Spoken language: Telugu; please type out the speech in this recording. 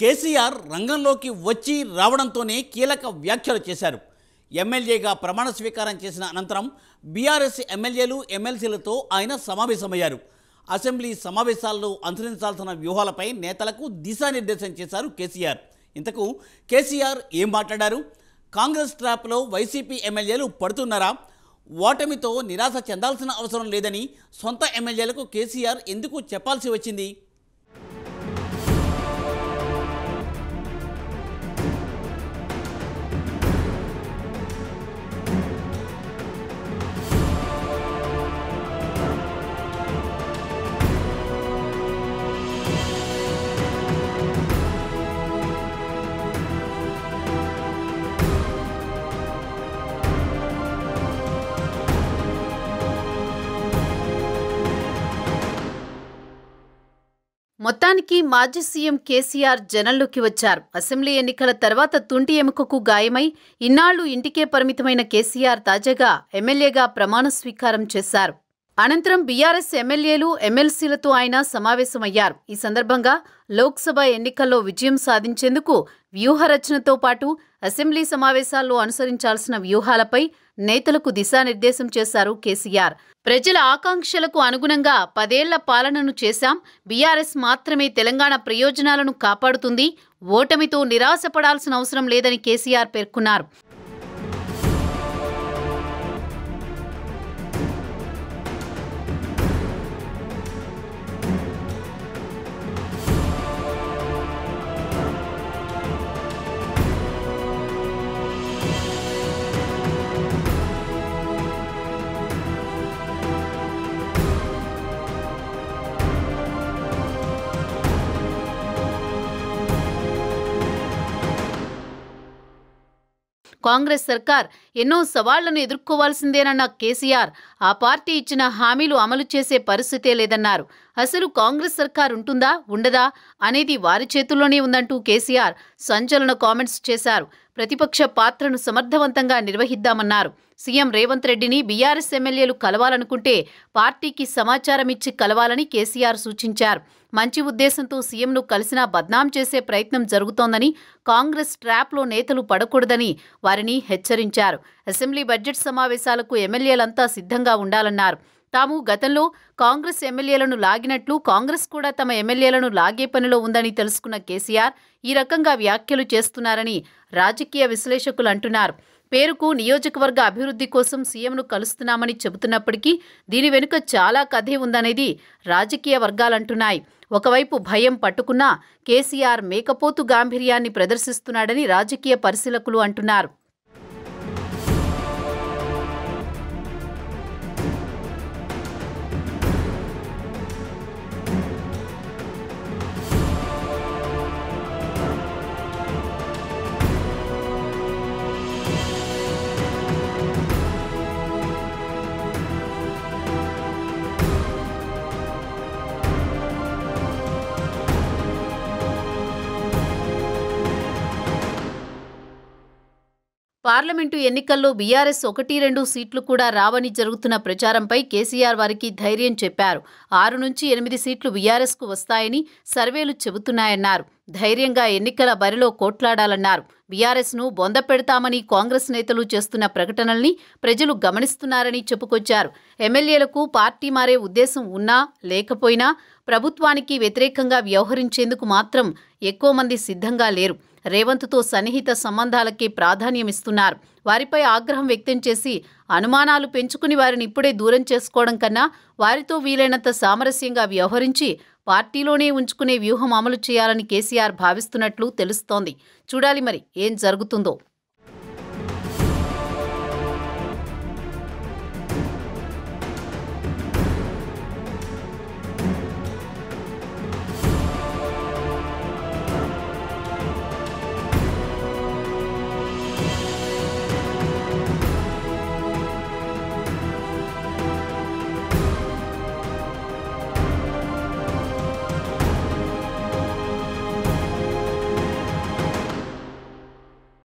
కేసీఆర్ రంగంలోకి వచ్చి రావడంతోనే కీలక వ్యాఖ్యలు చేశారు. ఎమ్మెల్యేగా ప్రమాణ స్వీకారం చేసిన అనంతరం బీఆర్ఎస్ ఎమ్మెల్యేలు ఎమ్మెల్సీలతో ఆయన సమావేశమయ్యారు. అసెంబ్లీ సమావేశాల్లో అనుసరించాల్సిన వ్యూహాలపై నేతలకు దిశానిర్దేశం చేశారు కేసీఆర్. ఇంతకు కేసీఆర్ ఏం మాట్లాడారు? కాంగ్రెస్ ట్రాప్లో వైసీపీ ఎమ్మెల్యేలు పడుతున్నారా? ఓటమితో నిరాశ చెందాల్సిన అవసరం లేదని సొంత ఎమ్మెల్యేలకు కేసీఆర్ ఎందుకు చెప్పాల్సి వచ్చింది? మొత్తానికి మాజీ సీఎం కేసీఆర్ జనంలోకి వచ్చారు. అసెంబ్లీ ఎన్నికల తర్వాత తుంటి ఎముకకు గాయమై ఇన్నాళ్లు ఇంటికే పరిమితమైన కేసీఆర్ తాజాగా ఎమ్మెల్యేగా ప్రమాణ స్వీకారం చేశారు. అనంతరం బీఆర్ఎస్ ఎమ్మెల్యేలు ఎమ్మెల్సీలతో ఆయన సమావేశమయ్యారు. ఈ సందర్భంగా లోక్సభ ఎన్నికల్లో విజయం సాధించేందుకు వ్యూహరచనతో పాటు అసెంబ్లీ సమావేశాల్లో అనుసరించాల్సిన వ్యూహాలపై నేతలకు దిశానిర్దేశం చేశారు కేసీఆర్. ప్రజల ఆకాంక్షలకు అనుగుణంగా 10 ఏళ్ల పాలనను చేశాం. బీఆర్ఎస్ మాత్రమే తెలంగాణ ప్రయోజనాలను కాపాడుతుంది. ఓటమితో నిరాశపడాల్సిన అవసరం లేదని కేసీఆర్ పేర్కొన్నారు. కాంగ్రెస్ సర్కార్ ఎన్నో సవాళ్లను ఎదుర్కోవాల్సిందేనన్న కేసీఆర్ ఆ పార్టీ ఇచ్చిన హామీలు అమలు చేసే పరిస్థితే లేదన్నారు. అసలు కాంగ్రెస్ సర్కార్ ఉంటుందా ఉండదా అనేది వారి చేతుల్లోనే ఉందంటూ కేసీఆర్ సంచలన కామెంట్స్ చేశారు. ప్రతిపక్ష పాత్రను సమర్థవంతంగా నిర్వహిద్దామన్నారు. సీఎం రేవంత్ రెడ్డిని బీఆర్ఎస్ ఎమ్మెల్యేలు కలవాలనుకుంటే పార్టీకి సమాచారం ఇచ్చి కలవాలని కేసీఆర్ సూచించారు. మంచి ఉద్దేశంతో సీఎంను కలిసినా బద్నాం చేసే ప్రయత్నం జరుగుతోందని, కాంగ్రెస్ ట్రాప్లో నేతలు పడకూడదని వారిని హెచ్చరించారు. అసెంబ్లీ బడ్జెట్ సమావేశాలకు ఎమ్మెల్యేలంతా సిద్ధంగా ఉండాలన్నారు. తాము గతంలో కాంగ్రెస్ ఎమ్మెల్యేలను లాగినట్లు కాంగ్రెస్ కూడా తమ ఎమ్మెల్యేలను లాగే పనిలో ఉందని తెలుసుకున్న కేసీఆర్ ఈ రకంగా వ్యాఖ్యలు చేస్తున్నారని రాజకీయ విశ్లేషకులు అంటున్నారు. పేరుకు నియోజకవర్గ అభివృద్ధి కోసం సీఎంను కలుస్తున్నామని చెబుతున్నప్పటికీ దీని వెనుక చాలా కథే ఉందనేది రాజకీయ వర్గాలంటున్నాయి. ఒకవైపు భయం పట్టుకున్నా కేసీఆర్ మేకపోతు గాంభీర్యాన్ని ప్రదర్శిస్తున్నాడని రాజకీయ పరిశీలకులు అంటున్నారు. పార్లమెంటు ఎన్నికల్లో బీఆర్ఎస్ 1-2 సీట్లు కూడా రావని జరుగుతున్న ప్రచారంపై కేసీఆర్ వారికి ధైర్యం చెప్పారు. 6 నుంచి 8 సీట్లు బీఆర్ఎస్కు వస్తాయని సర్వేలు చెబుతున్నాయన్నారు. ధైర్యంగా ఎన్నికల బరిలో కోట్లాడాలన్నారు. బీఆర్ఎస్ను బొందపెడతామని కాంగ్రెస్ నేతలు చేస్తున్న ప్రకటనల్ని ప్రజలు గమనిస్తున్నారని చెప్పుకొచ్చారు. ఎమ్మెల్యేలకు పార్టీ మారే ఉద్దేశం ఉన్నా లేకపోయినా ప్రభుత్వానికి వ్యతిరేకంగా వ్యవహరించేందుకు మాత్రం ఎక్కువ మంది సిద్ధంగా లేరు. రేవంత్తో సన్నిహిత సంబంధాలకే ప్రాధాన్యమిస్తున్నారు. వారిపై ఆగ్రహం వ్యక్తం చేసి అనుమానాలు పెంచుకుని వారిని ఇప్పుడే దూరం చేసుకోవడం కన్నా వారితో వీలైనంత సామరస్యంగా వ్యవహరించి పార్టీలోనే ఉంచుకునే వ్యూహం అమలు చేయాలని కేసీఆర్ భావిస్తున్నట్లు తెలుస్తోంది. చూడాలి మరి ఏం జరుగుతుందో.